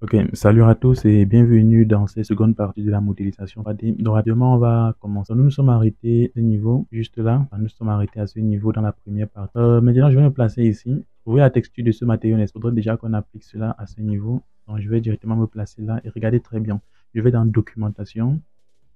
Ok, salut à tous et bienvenue dans cette seconde partie de la modélisation 3D. Donc, rapidement, on va commencer. Nous nous sommes arrêtés à ce niveau, juste là. Enfin, nous nous sommes arrêtés à ce niveau dans la première partie. Maintenant, je vais me placer ici. Vous voyez la texture de ce matériau, il faudrait déjà qu'on applique cela à ce niveau. Donc, je vais directement me placer là et regardez très bien. Je vais dans documentation,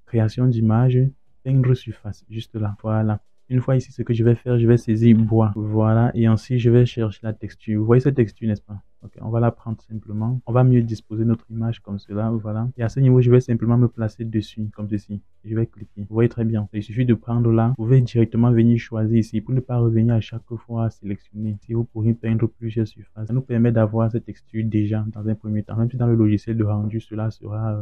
création d'image, peindre surface, juste là. Voilà. Une fois ici, ce que je vais faire, je vais saisir bois. Voilà. Et ensuite, je vais chercher la texture. Vous voyez cette texture, n'est-ce pas? Ok, on va la prendre simplement. On va mieux disposer notre image comme cela. Voilà. Et à ce niveau, je vais simplement me placer dessus, comme ceci. Je vais cliquer. Vous voyez très bien. Il suffit de prendre là. Vous pouvez directement venir choisir ici pour ne pas revenir à chaque fois à sélectionner. Si vous pourriez peindre plusieurs surfaces, ça nous permet d'avoir cette texture déjà dans un premier temps. Même si dans le logiciel de rendu, cela sera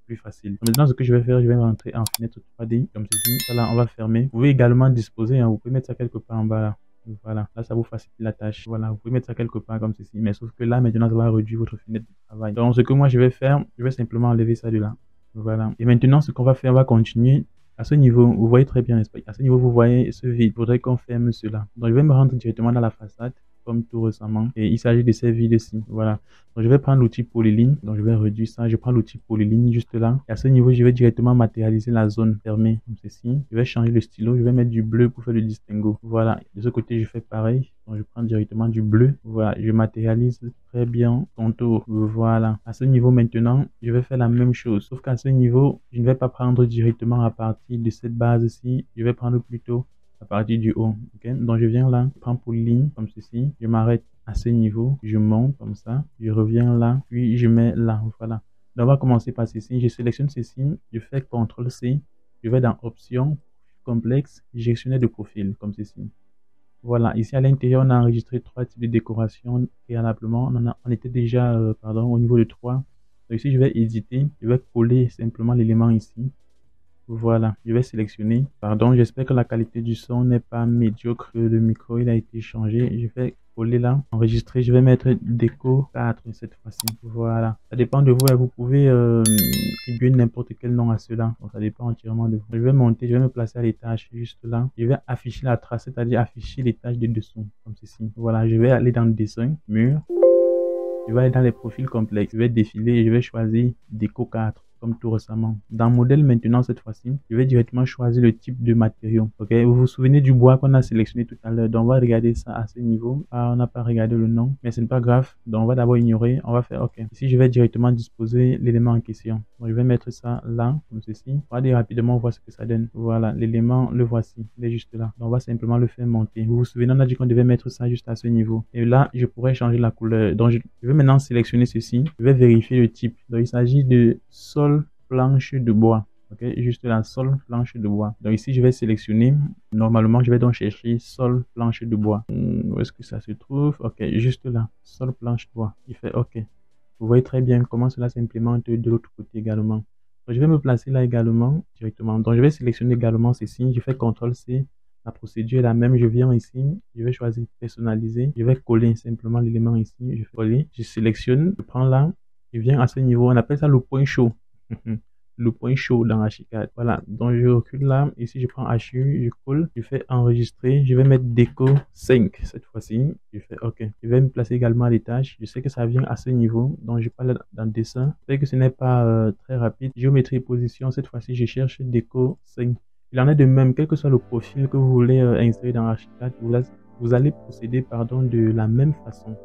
plus facile. Maintenant, ce que je vais faire, je vais rentrer en fenêtre 3D comme ceci. Voilà, on va fermer. Vous pouvez également disposer, hein, vous pouvez mettre ça quelque part en bas là. Voilà, là ça vous facilite la tâche. Voilà, vous pouvez mettre ça quelque part comme ceci. Mais sauf que là, maintenant, ça va réduire votre fenêtre de travail. Donc, ce que moi je vais faire, je vais simplement enlever ça de là. Voilà. Et maintenant, ce qu'on va faire, on va continuer. À ce niveau, vous voyez très bien, n'est-ce pas? À ce niveau, vous voyez ce vide. Il faudrait qu'on ferme cela. Donc, je vais me rendre directement dans la façade, comme tout récemment. Et il s'agit de ces vides-ci. Voilà. Donc, je vais prendre l'outil polyline. Donc, je vais réduire ça. Je prends l'outil polyline juste là. Et à ce niveau, je vais directement matérialiser la zone fermée, comme ceci. Je vais changer le stylo. Je vais mettre du bleu pour faire le distinguo. Voilà. De ce côté, je fais pareil. Donc, je prends directement du bleu. Voilà. Je matérialise très bien contour. Voilà. À ce niveau, maintenant, je vais faire la même chose. Sauf qu'à ce niveau, je ne vais pas prendre directement à partir de cette base-ci. Je vais prendre plutôt à partir du haut. Okay? Donc, je viens là, je prends pour ligne comme ceci. Je m'arrête à ce niveau, je monte comme ça, je reviens là, puis je mets là, voilà. Donc, on va commencer par ceci, je sélectionne ceci, je fais CTRL-C, je vais dans Options, Complexe, Gestionnaire de profil, comme ceci. Voilà, ici à l'intérieur, on a enregistré 3 types de décorations préalablement, on était déjà au niveau de 3. Donc ici, je vais éditer, je vais coller simplement l'élément ici. Voilà, je vais sélectionner. Pardon, j'espère que la qualité du son n'est pas médiocre. Le micro, il a été changé. Je vais coller là, enregistrer. Je vais mettre déco 4 cette fois-ci. Voilà, ça dépend de vous et vous pouvez attribuer n'importe quel nom à cela. Donc, ça dépend entièrement de vous. Je vais monter, je vais me placer à l'étage juste là. Je vais afficher la trace, c'est-à-dire afficher l'étage de dessous, comme ceci. Voilà, je vais aller dans le dessin, mur. Je vais aller dans les profils complexes. Je vais défiler et je vais choisir déco 4 comme tout récemment. Dans modèle maintenant, cette fois-ci, je vais directement choisir le type de matériau. Ok, vous vous souvenez du bois qu'on a sélectionné tout à l'heure. Donc, on va regarder ça à ce niveau. Ah, on n'a pas regardé le nom, mais ce n'est pas grave. Donc, on va d'abord ignorer. On va faire OK. Ici, je vais directement disposer l'élément en question. Donc, je vais mettre ça là, comme ceci. On va aller rapidement voir ce que ça donne. Voilà, l'élément, le voici. Il est juste là. Donc, on va simplement le faire monter. Vous vous souvenez, on a dit qu'on devait mettre ça juste à ce niveau. Et là, je pourrais changer la couleur. Donc, je vais maintenant sélectionner ceci. Je vais vérifier le type. Donc, il s'agit de sol planche de bois. Ok, juste la sol planche de bois. Donc ici, je vais sélectionner. Normalement, je vais donc chercher sol planche de bois. Où est-ce que ça se trouve? Ok, juste là, sol planche de bois. Il fait OK. Vous voyez très bien comment cela s'implémente de l'autre côté également. Donc, je vais me placer là également directement. Donc, je vais sélectionner également ceci. Je fais CTRL-C. La procédure est la même. Je viens ici. Je vais choisir personnaliser. Je vais coller simplement l'élément ici. Je fais coller. Je sélectionne. Je prends là. Je viens à ce niveau. On appelle ça le point chaud. Le point chaud dans Archicad. Voilà, donc je recule là, ici je prends HU, je colle, je fais enregistrer, je vais mettre déco 5 cette fois-ci, je fais OK. Je vais me placer également à l'étage, je sais que ça vient à ce niveau, donc je parle dans le dessin, je sais que ce n'est pas très rapide. Géométrie et position, cette fois-ci je cherche déco 5. Il en est de même, quel que soit le profil que vous voulez insérer dans Archicad, vous allez procéder de la même façon.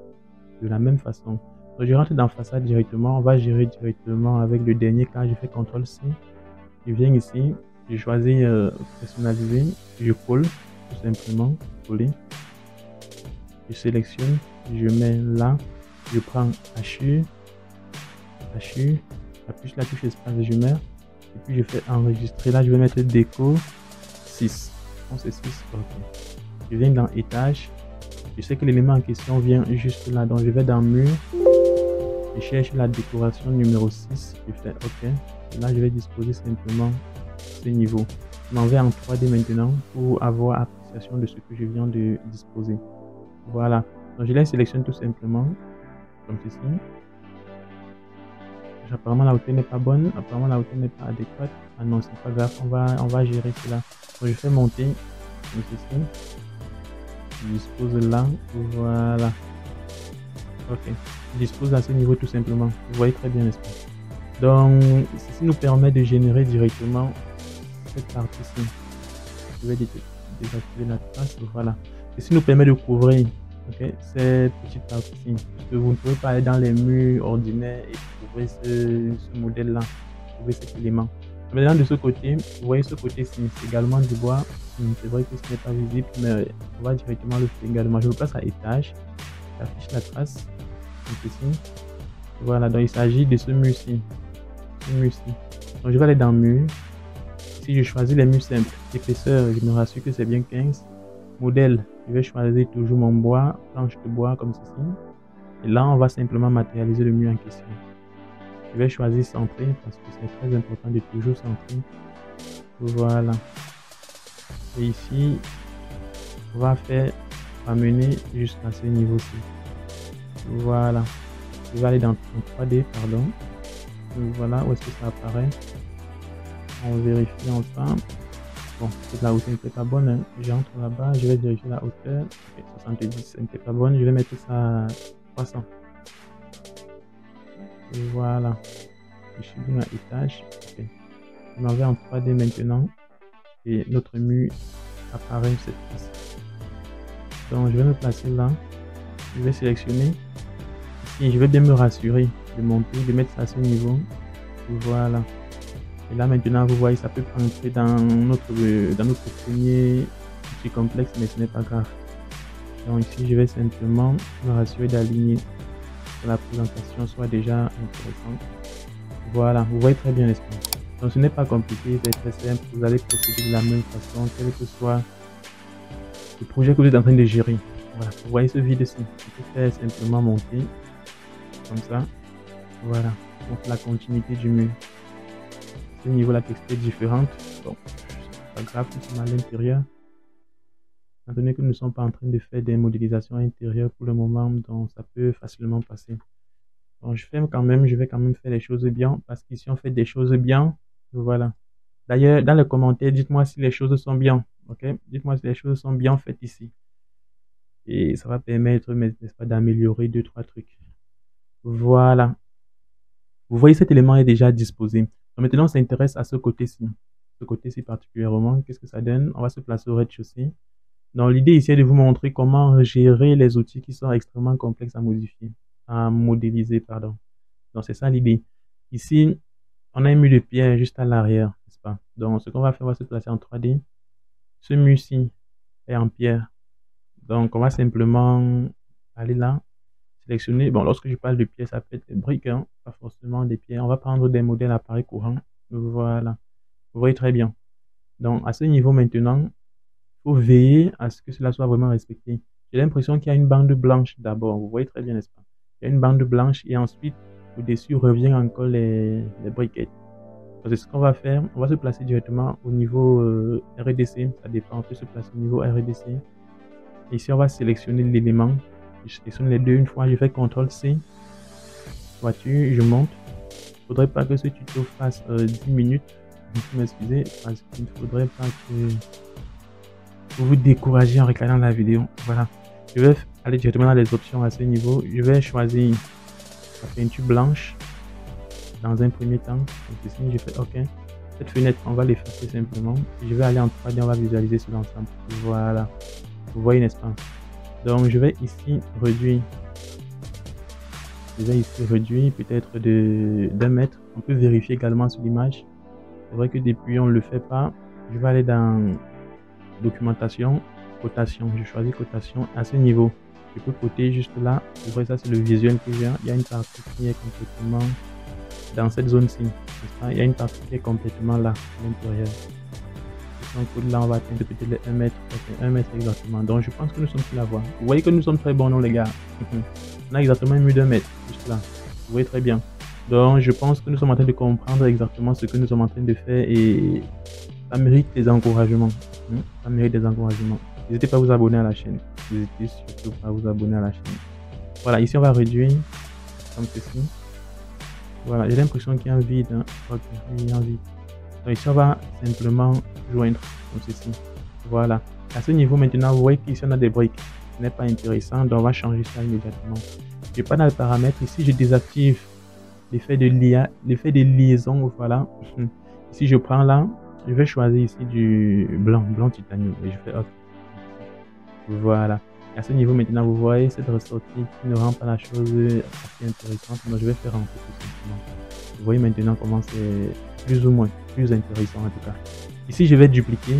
De la même façon. Donc, je rentre dans façade directement. On va gérer directement avec le dernier cas. Je fais CTRL-C. Je viens ici. Je choisis personnaliser. Je colle. Tout simplement. Coller. Je sélectionne. Je mets là. Je prends HU. HU. J'appuie sur la touche espace. Je mets. Et puis je fais enregistrer. Là, je vais mettre déco 6. On c'est 6. OK. Je viens dans étage. Je sais que l'élément en question vient juste là. Donc, je vais dans mur. Je cherche la décoration numéro 6, je fais OK. Et là, je vais disposer simplement ce niveau. Je m'en vais en 3D maintenant pour avoir appréciation de ce que je viens de disposer. Voilà. Donc, je les sélectionne tout simplement comme ceci. Apparemment, la hauteur n'est pas bonne. Apparemment, la hauteur n'est pas adéquate. Ah non, c'est pas grave. On va gérer cela. Donc, je fais monter comme ceci. Je dispose là. Voilà. OK. dispose à ce niveau tout simplement. Vous voyez très bien, n'est-ce pas? Donc, ceci nous permet de générer directement cette partie-ci. Je vais désactiver la trace, voilà. Ceci nous permet de couvrir, ok, cette petite partie-ci. Parce que vous ne pouvez pas aller dans les murs ordinaires et couvrir ce modèle-là, couvrir cet élément. Maintenant, de ce côté, vous voyez ce côté-ci, c'est également du bois. C'est vrai que ce n'est pas visible, mais on va directement le faire également. Je le place à étage, j'affiche la trace, donc ici. Voilà, donc il s'agit de ce mur-ci. Donc je vais aller dans mur. Si je choisis les murs simples, épaisseur, je me rassure que c'est bien 15. Modèle, je vais choisir toujours mon bois, planche de bois comme ceci. Et là, on va simplement matérialiser le mur en question. Je vais choisir centrer parce que c'est très important de toujours centrer. Voilà. Et ici, on va faire amener jusqu'à ce niveau-ci. Voilà. Je vais aller dans 3D, pardon. Voilà, où est-ce que ça apparaît? On vérifie ensemble. Bon, la hauteur n'était pas bonne. Hein. J'entre là-bas, je vais vérifier la hauteur. Okay, 70, ça n'était pas bonne. Je vais mettre ça à 300. Et voilà. Je suis bien à étage. Okay. Je m'en vais en 3D maintenant. Et notre mur apparaît cette fois-ci. Donc, je vais me placer là. Je vais sélectionner. Ici, je vais bien me rassurer de monter, de mettre ça à ce niveau. Voilà. Et là maintenant, vous voyez, ça peut entrer dans notre premier petit complexe, mais ce n'est pas grave. Donc ici, je vais simplement me rassurer d'aligner que la présentation soit déjà intéressante. Voilà, vous voyez très bien, n'est-ce pas? Donc ce n'est pas compliqué, c'est très simple. Vous allez procéder de la même façon, quel que soit le projet que vous êtes en train de gérer. Voilà, vous voyez ce vide-ci. Vous pouvez faire simplement monter comme ça. Voilà, donc la continuité du mur. Ce niveau la texture est différente. Bon, c'est pas grave, nous sommes à l'intérieur. Étant donné que nous ne sommes pas en train de faire des modélisations intérieures pour le moment, donc ça peut facilement passer. Donc je vais quand même faire les choses bien, parce qu'ici on fait des choses bien. Voilà. D'ailleurs, dans les commentaires, dites-moi si les choses sont bien. Ok? Dites-moi si les choses sont bien faites ici. Et ça va permettre, n'est-ce pas, d'améliorer 2-3 trucs. Voilà. Vous voyez, cet élément est déjà disposé. Donc maintenant, on s'intéresse à ce côté-ci. Ce côté-ci particulièrement, qu'est-ce que ça donne? On va se placer au rez-de-chaussée. Donc l'idée ici est de vous montrer comment gérer les outils qui sont extrêmement complexes à modifier, à modéliser, pardon. Donc c'est ça l'idée. Ici, on a un mur de pierre juste à l'arrière, n'est-ce pas? Donc ce qu'on va faire, on va se placer en 3D. Ce mur-ci est en pierre. Donc on va simplement aller là. Sélectionner, bon, lorsque je parle de pierres, ça peut être des briques, hein, pas forcément des pierres. On va prendre des modèles appareils courants. Voilà. Vous voyez très bien. Donc, à ce niveau maintenant, il faut veiller à ce que cela soit vraiment respecté. J'ai l'impression qu'il y a une bande blanche d'abord. Vous voyez très bien, n'est-ce pas? Il y a une bande blanche et ensuite, au-dessus, revient encore les briquettes. Donc, c'est ce qu'on va faire. On va se placer directement au niveau RDC. Ça dépend. On peut se placer au niveau RDC. Ici, on va sélectionner l'élément. Je sélectionne les deux une fois, je fais CTRL-C, voiture, je monte. Il ne faudrait pas que ce tuto fasse 10 minutes, vous m'excusez, parce qu'il ne faudrait pas que vous vous découragez en regardant la vidéo. Voilà, je vais aller directement dans les options à ce niveau, je vais choisir la peinture blanche dans un premier temps. Donc ici, je fais OK. Cette fenêtre, on va l'effacer simplement. Je vais aller en 3D, on va visualiser sur l'ensemble. Voilà, vous voyez, n'est-ce pas? Donc je vais ici réduire. Je vais ici réduire peut-être d'1 mètre. On peut vérifier également sur l'image. C'est vrai que depuis on ne le fait pas. Je vais aller dans documentation, cotation. Je choisis cotation à ce niveau. Je peux coter juste là. Vous voyez, ça c'est le visuel que j'ai. Il y a une partie qui est complètement dans cette zone-ci. Il y a une partie qui est complètement là, à l'intérieur. Donc là on va atteindre peut-être les 1 mètre, 1 mètre exactement. Donc je pense que nous sommes sur la voie. Vous voyez que nous sommes très bons, non les gars? On a exactement un mur d'1 mètre, juste là. Vous voyez très bien. Donc je pense que nous sommes en train de comprendre exactement ce que nous sommes en train de faire et ça mérite des encouragements. Ça mérite des encouragements. N'hésitez pas à vous abonner à la chaîne. N'hésitez surtout pas à vous abonner à la chaîne. Voilà, ici on va réduire comme ceci. Voilà, j'ai l'impression qu'il y a un vide. Hein. Ok, il y a un vide. Donc ici on va simplement joindre comme ceci. Voilà. À ce niveau maintenant, vous voyez qu'ici on a des briques. Ce n'est pas intéressant, donc on va changer ça immédiatement. Je pas dans les paramètres. Ici, je désactive l'effet de liaison. Voilà. Ici, je prends là. Je vais choisir ici du blanc titanium. Et je fais OK. Voilà. Et à ce niveau, maintenant, vous voyez cette ressortie qui ne rend pas la chose assez intéressante. Donc, je vais faire rentrer tout simplement. Vous voyez maintenant comment c'est plus ou moins plus intéressant en tout cas. Ici, je vais dupliquer.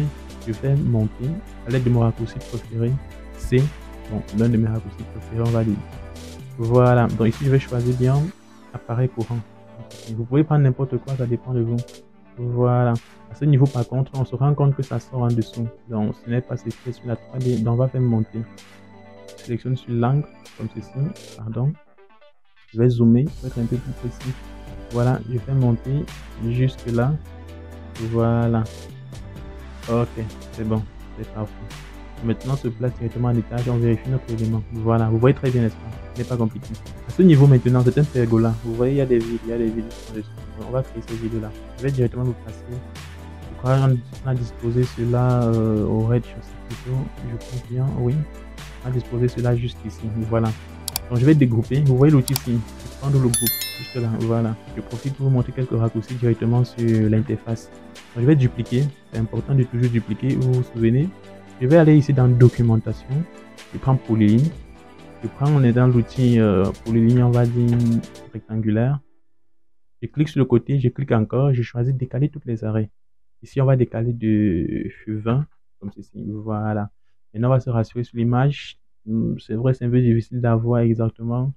Je vais monter à l'aide de mon raccourci préféré. C. Bon, l'un de mes raccourcis préférés, on va dire. Voilà. Donc ici, je vais choisir bien appareil courant. Vous pouvez prendre n'importe quoi, ça dépend de vous. Voilà. À ce niveau, par contre, on se rend compte que ça sort en dessous. Donc, ce n'est pas ce qui est sur la 3D. Donc, on va faire monter. Je sélectionne sur l'angle, comme ceci. Pardon. Je vais zoomer pour être un peu plus précis. Voilà, je fais monter jusque là. Voilà. Ok, c'est bon. C'est parfait. Maintenant, on se place directement en étage. On vérifie notre élément. Voilà, vous voyez très bien, n'est-ce pas? Ce n'est pas compliqué. À ce niveau, maintenant, c'est un pergola. Vous voyez, il y a des vides. Il y a des vides. On va créer ces vides-là. Je vais directement vous placer. Je crois qu'on a disposé cela au rez-de-chaussée plutôt. Je pense bien, oui. On a disposé cela juste ici. Voilà. Donc, je vais dégrouper. Vous voyez l'outil ici. Je prends le groupe. Juste là. Voilà. Je profite pour vous montrer quelques raccourcis directement sur l'interface. Je vais dupliquer. C'est important de toujours dupliquer. Vous vous souvenez? Je vais aller ici dans documentation. Je prends polyline. On est dans l'outil polyline, on va dire rectangulaire. Je clique sur le côté, je clique encore, je choisis décaler tous les arrêts. Ici, on va décaler de 20, comme ceci. Voilà. Maintenant, on va se rassurer sur l'image. C'est vrai, c'est un peu difficile d'avoir exactement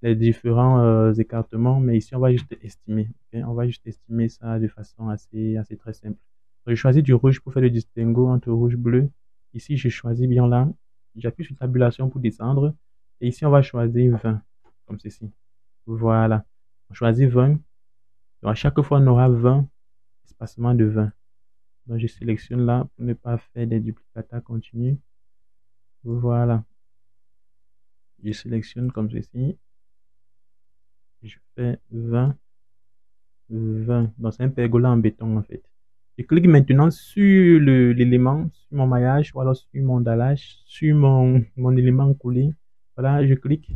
les différents écartements, mais ici, on va juste estimer. Okay? On va juste estimer ça de façon assez très simple. Je choisis du rouge pour faire le distinguo entre rouge et bleu. Ici, je choisis bien là. J'appuie sur tabulation pour descendre. Et ici, on va choisir 20, comme ceci. Voilà. On choisit 20. Donc, à chaque fois, on aura 20, espacement de 20. Donc, je sélectionne là pour ne pas faire des duplicata continus. Voilà. Je sélectionne comme ceci. Je fais 20. 20. Donc, c'est un pergola en béton, en fait. Je clique maintenant sur l'élément, sur mon maillage, ou alors sur mon dallage, sur mon élément coulé. Voilà, je clique.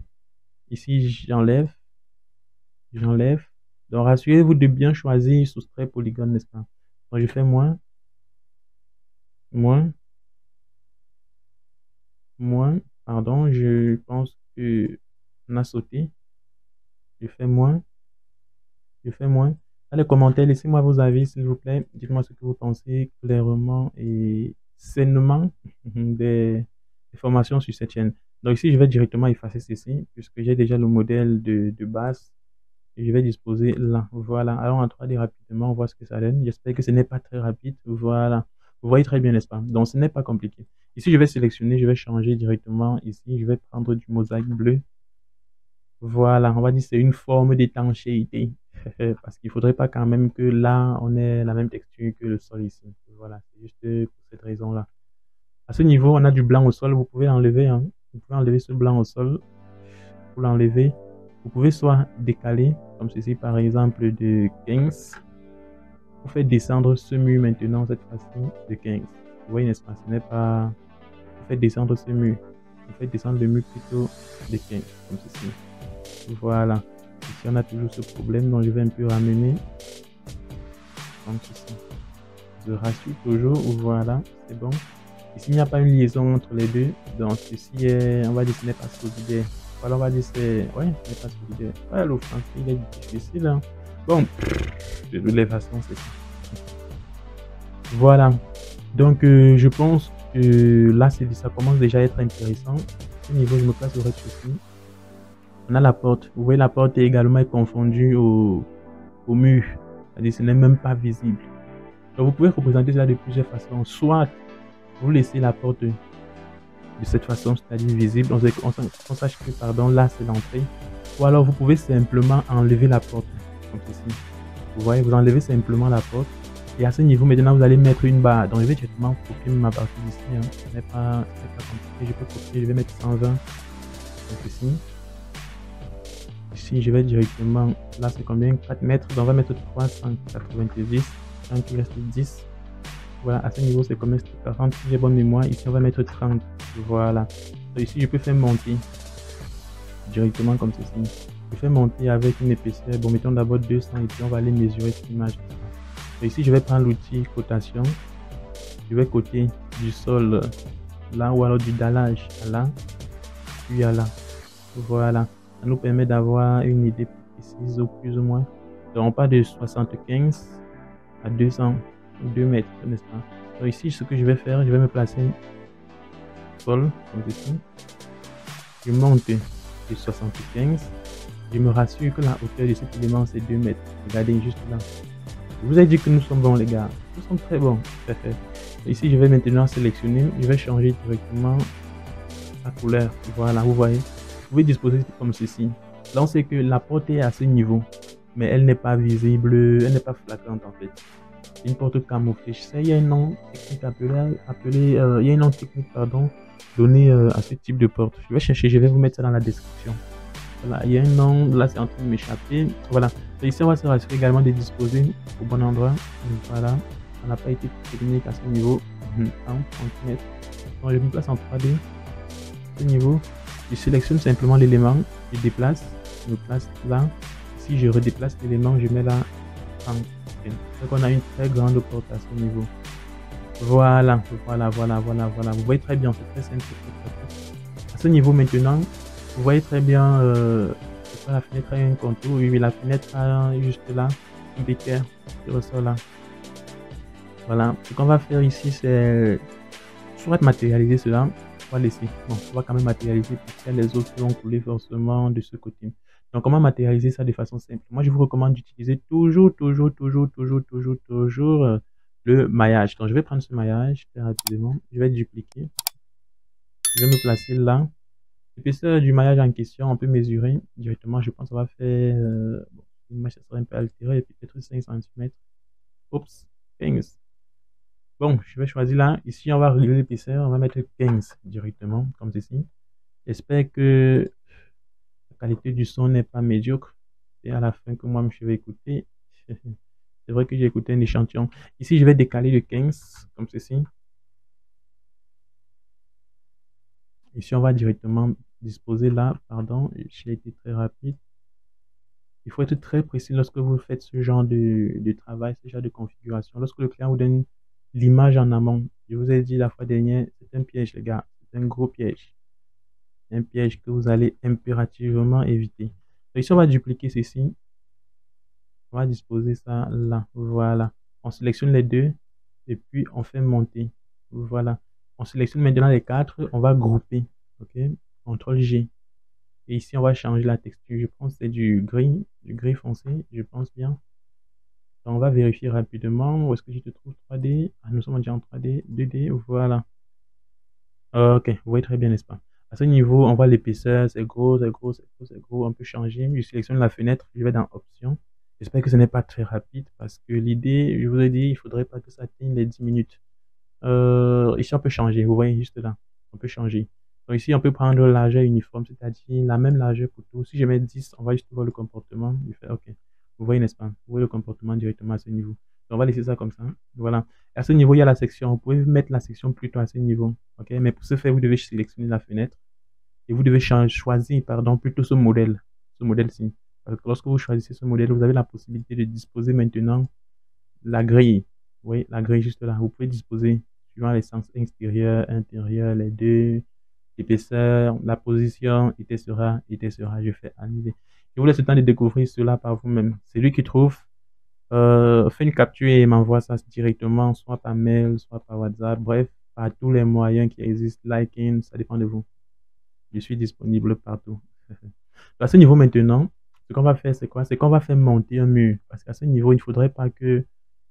Ici, j'enlève. Donc, rassurez-vous de bien choisir soustraire polygone, n'est-ce pas? Donc, je fais moins, pardon, je pense que on a sauté. Je fais moins. Dans les commentaires, laissez-moi vos avis, s'il vous plaît. Dites-moi ce que vous pensez clairement et sainement des formations sur cette chaîne. Donc ici, je vais directement effacer ceci, puisque j'ai déjà le modèle de base. Et je vais disposer là. Voilà. Alors en 3D rapidement, on voit ce que ça donne. J'espère que ce n'est pas très rapide. Voilà. Vous voyez très bien, n'est-ce pas? Donc ce n'est pas compliqué. Ici, je vais sélectionner, je vais changer directement. Ici, je vais prendre du mosaïque bleu. Voilà, on va dire que c'est une forme d'étanchéité. Parce qu'il ne faudrait pas quand même que là, on ait la même texture que le sol ici. Voilà, c'est juste pour cette raison-là. À ce niveau, on a du blanc au sol. Vous pouvez l'enlever. Hein. Vous pouvez enlever ce blanc au sol. Pour l'enlever, vous pouvez soit décaler, comme ceci par exemple, de 15. Vous faites descendre ce mur maintenant, cette fois-ci, de 15. Vous voyez, n'est-ce pas? Ce n'est pas... Vous faites descendre ce mur. Vous faites descendre le mur plutôt de 15, comme ceci. Voilà. Ici, on a toujours ce problème, donc je vais un peu ramener. Comme ceci. Je rassure toujours. Voilà, c'est bon. Ici, il n'y a pas une liaison entre les deux. Donc, ceci est, on va dire, ce n'est pas solidaire. Voilà, on va dire, c'est, ouais, ce n'est pas solidaire. Ouais, le français, il est difficile. Hein. Bon, de toutes les façons, c'est ça. Voilà. Donc, je pense que là, ça commence déjà à être intéressant. À ce niveau, je me place au rez-de-chaussée. On a la porte. Vous voyez, la porte est également confondue au mur. C'est-à-dire, ce n'est même pas visible. Donc, vous pouvez représenter cela de plusieurs façons. Soit, vous laissez la porte de cette façon, c'est-à-dire visible. On sache que, pardon, là, c'est l'entrée. Ou alors, vous pouvez simplement enlever la porte. Comme ceci. Vous voyez, vous enlevez simplement la porte. Et à ce niveau, maintenant, vous allez mettre une barre. Donc, je vais directement copier ma partie d'ici. Hein. Ce n'est pas compliqué. Je peux copier. Je vais mettre 120. Donc, ici. Ici, je vais directement. Là, c'est combien? 4 mètres. Donc, on va mettre 390. Donc, il reste 10. Voilà, à ce niveau, c'est combien? 40. J'ai bonne mémoire. Ici, on va mettre 30. Voilà. Donc, ici, je peux faire monter. directement comme ceci. Je fais monter avec une épaisseur. Bon, mettons d'abord 200 et puis on va aller mesurer cette image. Et ici, je vais prendre l'outil cotation. Je vais coter du sol là ou alors du dallage à là, puis à là. Voilà. Ça nous permet d'avoir une idée précise ou plus ou moins. Donc, on part de 75 à 200, 2 mètres, n'est-ce pas? Donc ici, ce que je vais faire, je vais me placer sol, comme ceci. Je monte de 75. Je me rassure que la hauteur de cet élément, c'est 2 mètres. Regardez juste là. Je vous ai dit que nous sommes bons, les gars. Nous sommes très bons. Parfait. Ici, je vais maintenant sélectionner. Je vais changer directement la couleur. Voilà, vous voyez. Vous pouvez disposer comme ceci. Là, on sait que la porte est à ce niveau, mais elle n'est pas visible, elle n'est pas flagrante en fait. C'est une porte camouflée. Je sais, il y a un nom technique il y a un nom technique, pardon, donné à ce type de porte. Je vais chercher, je vais vous mettre ça dans la description. Voilà, il y a un nom, là c'est en train de m'échapper. Voilà, et ici on va se rassurer également de disposer au bon endroit. Voilà, ça n'a pas été technique à ce niveau. Donc je me place en 3D. À ce niveau, je sélectionne simplement l'élément, je déplace, je me place là. Si je redéplace l'élément, je mets là en donc on a une très grande porte à ce niveau. Voilà. Vous voyez très bien, c'est très simple. À ce niveau maintenant, vous voyez très bien la fenêtre a un contour. Oui, la fenêtre a juste là un béquer qui ressort là. Voilà. Ce qu'on va faire ici, c'est soit matérialiser cela. On va laisser. Bon, on va quand même matérialiser parce qu'il y a les autres qui vont couler forcément de ce côté. Donc, comment matérialiser ça de façon simple? Moi, je vous recommande d'utiliser toujours le maillage. Donc, je vais prendre ce maillage très rapidement. Je vais dupliquer. Je vais me placer là. L'épaisseur du maillage en question, on peut mesurer directement. Je pense qu'on va faire. Bon, l'image sera un peu altérée, peut-être 5 cm. Oups, 15. Bon, je vais choisir là. Ici, on va régler l'épaisseur. On va mettre 15 directement, comme ceci. J'espère que la qualité du son n'est pas médiocre. Et à la fin que moi, je vais écouter. C'est vrai que j'ai écouté un échantillon. Ici, je vais décaler de 15, comme ceci. Ici, on va directement disposer là. Pardon, j'ai été très rapide. Il faut être très précis lorsque vous faites ce genre de travail, ce genre de configuration. Lorsque le client vous donne l'image en amont, je vous ai dit la fois dernière, c'est un piège, les gars. C'est un gros piège. Un piège que vous allez impérativement éviter. Donc ici, on va dupliquer ceci. On va disposer ça là. Voilà. On sélectionne les deux et puis on fait monter. Voilà. On sélectionne maintenant les quatre. On va grouper. OK. CTRL G. Et ici, on va changer la texture. Je pense que c'est du gris foncé. Je pense bien. Donc, on va vérifier rapidement. Où est-ce que je te trouve 3D? Ah, nous sommes déjà en 3D. 2D. Voilà. Ok. Vous voyez très bien, n'est-ce pas? À ce niveau, on voit l'épaisseur. C'est gros, c'est gros, c'est gros, c'est gros. On peut changer. Je sélectionne la fenêtre. Je vais dans Options. J'espère que ce n'est pas très rapide parce que l'idée, je vous ai dit, il ne faudrait pas que ça atteigne les 10 minutes. Ici, on peut changer. Vous voyez juste là. On peut changer. Donc ici, on peut prendre la largeur uniforme, c'est-à-dire la même largeur pour tout. Si je mets 10, on va juste voir le comportement. Il fait OK. Vous voyez, n'est-ce pas? Vous voyez le comportement directement à ce niveau. Donc, on va laisser ça comme ça. Voilà. À ce niveau, il y a la section. Vous pouvez mettre la section plutôt à ce niveau. OK? Mais pour ce faire, vous devez sélectionner la fenêtre et vous devez choisir, pardon, plutôt ce modèle. Ce modèle-ci. Lorsque vous choisissez ce modèle, vous avez la possibilité de disposer maintenant la grille. Oui, la grille juste là. Vous pouvez disposer suivant les sens extérieur, intérieur, les deux, l'épaisseur, la position, etc. Je fais annuler. Je vous laisse le temps de découvrir cela par vous-même. C'est lui qui trouve, fait une capture et m'envoie ça directement, soit par mail, soit par WhatsApp, bref, par tous les moyens qui existent, liking, ça dépend de vous. Je suis disponible partout. À ce niveau maintenant, ce qu'on va faire, c'est quoi? C'est qu'on va faire monter un mur. Parce qu'à ce niveau, il ne faudrait pas que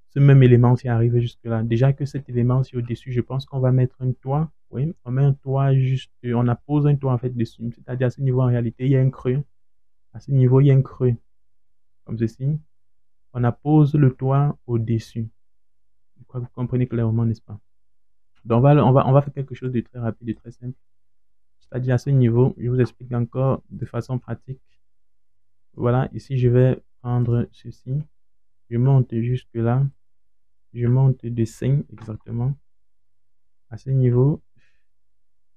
ce même élément s'y arrive jusque-là. Déjà que cet élément-ci au-dessus, je pense qu'on va mettre un toit. Oui, on met un toit juste, on appose un toit en fait dessus. C'est-à-dire à ce niveau, en réalité, il y a un creux. À ce niveau, il y a un creux. Comme ceci. On appose le toit au-dessus. Je crois que vous comprenez clairement, n'est-ce pas? Donc, on va faire quelque chose de très rapide, de très simple. C'est-à-dire à ce niveau, je vous explique encore de façon pratique. Voilà, ici, je vais prendre ceci. Je monte jusque là. Je monte de 5 exactement. À ce niveau,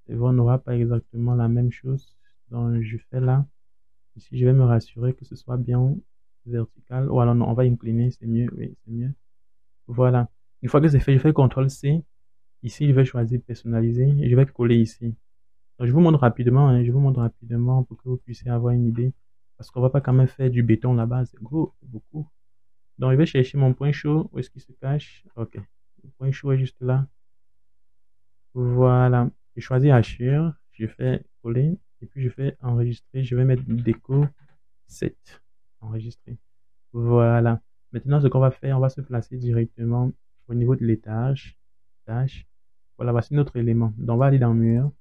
on n'aura pas exactement la même chose. Donc, je fais là. Ici, je vais me rassurer que ce soit bien vertical. Ou alors, non, on va incliner, c'est mieux. Oui, c'est mieux. Voilà. Une fois que c'est fait, je fais CTRL-C. Ici, je vais choisir personnaliser et je vais coller ici. Donc, je vous montre rapidement, hein, je vous montre rapidement pour que vous puissiez avoir une idée. Parce qu'on va pas quand même faire du béton là-bas, c'est gros, c'est beaucoup. Donc, je vais chercher mon point chaud. Où est-ce qu'il se cache? Ok. Le point chaud est juste là. Voilà. Je choisis Hachure. Je fais coller. Et puis, je fais enregistrer. Je vais mettre déco 7. Enregistrer. Voilà. Maintenant, ce qu'on va faire, on va se placer directement au niveau de l'étage. Tâche. Voilà, voici notre élément. Donc, on va aller dans le mur.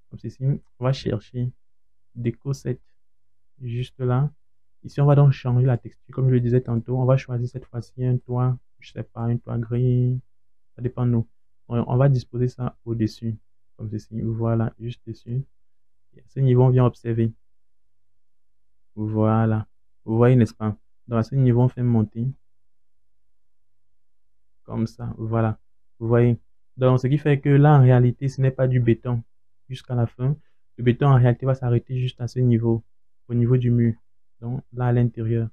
Comme ceci. On va chercher déco 7. Juste là. Ici, on va donc changer la texture. Comme je le disais tantôt, on va choisir cette fois-ci un toit, je sais pas, un toit gris. Ça dépend de nous. On va disposer ça au-dessus. Comme ceci. Voilà, juste dessus. Et à ce niveau, on vient observer. Voilà. Vous voyez, n'est-ce pas? Donc, à ce niveau, on fait monter. Comme ça. Voilà. Vous voyez. Donc, ce qui fait que là, en réalité, ce n'est pas du béton jusqu'à la fin. Le béton, en réalité, va s'arrêter juste à ce niveau, au niveau du mur. Donc, là, à l'intérieur.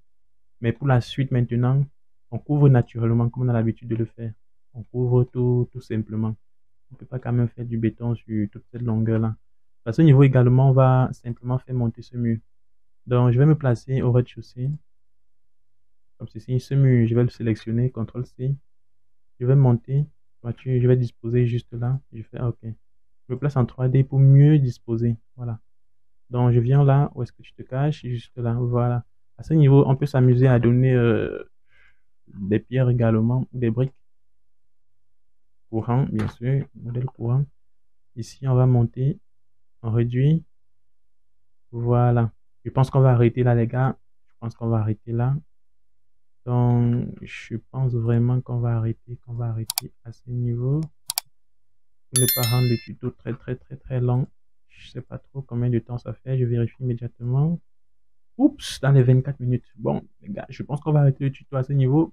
Mais pour la suite, maintenant, on couvre naturellement comme on a l'habitude de le faire. On couvre tout simplement. On ne peut pas quand même faire du béton sur toute cette longueur-là. À ce niveau également, on va simplement faire monter ce mur. Donc, je vais me placer au rez-de-chaussée. Comme ceci, ce mur, je vais le sélectionner, CTRL-C. Je vais monter. Voiture, je vais disposer juste là. Je fais OK. Je me place en 3D pour mieux disposer. Voilà. Donc, je viens là. Où est-ce que tu te caches? Juste là. Voilà. À ce niveau, on peut s'amuser à donner des pierres également, des briques courant, bien sûr, modèle courant. Ici, on va monter, on réduit. Voilà. Je pense qu'on va arrêter là, les gars. Je pense qu'on va arrêter là. Donc, je pense vraiment qu'on va arrêter à ce niveau. Pour ne pas rendre le tuto très long. Je sais pas trop combien de temps ça fait. Je vérifie immédiatement. Oups, dans les 24 minutes. Bon, les gars, je pense qu'on va arrêter le tuto à ce niveau.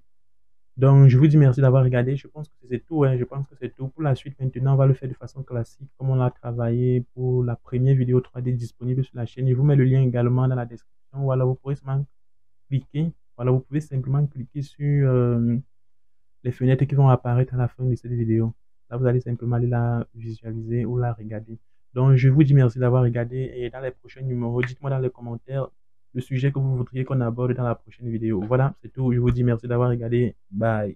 Donc, je vous dis merci d'avoir regardé. Je pense que c'est tout, hein. Je pense que c'est tout. Pour la suite, maintenant, on va le faire de façon classique, comme on l'a travaillé pour la première vidéo 3D disponible sur la chaîne. Je vous mets le lien également dans la description. Voilà, vous pouvez simplement cliquer. Voilà, vous pouvez simplement cliquer sur les fenêtres qui vont apparaître à la fin de cette vidéo. Là, vous allez simplement aller la visualiser ou la regarder. Donc, je vous dis merci d'avoir regardé et dans les prochains numéros, dites-moi dans les commentaires le sujet que vous voudriez qu'on aborde dans la prochaine vidéo. Voilà, c'est tout. Je vous dis merci d'avoir regardé. Bye.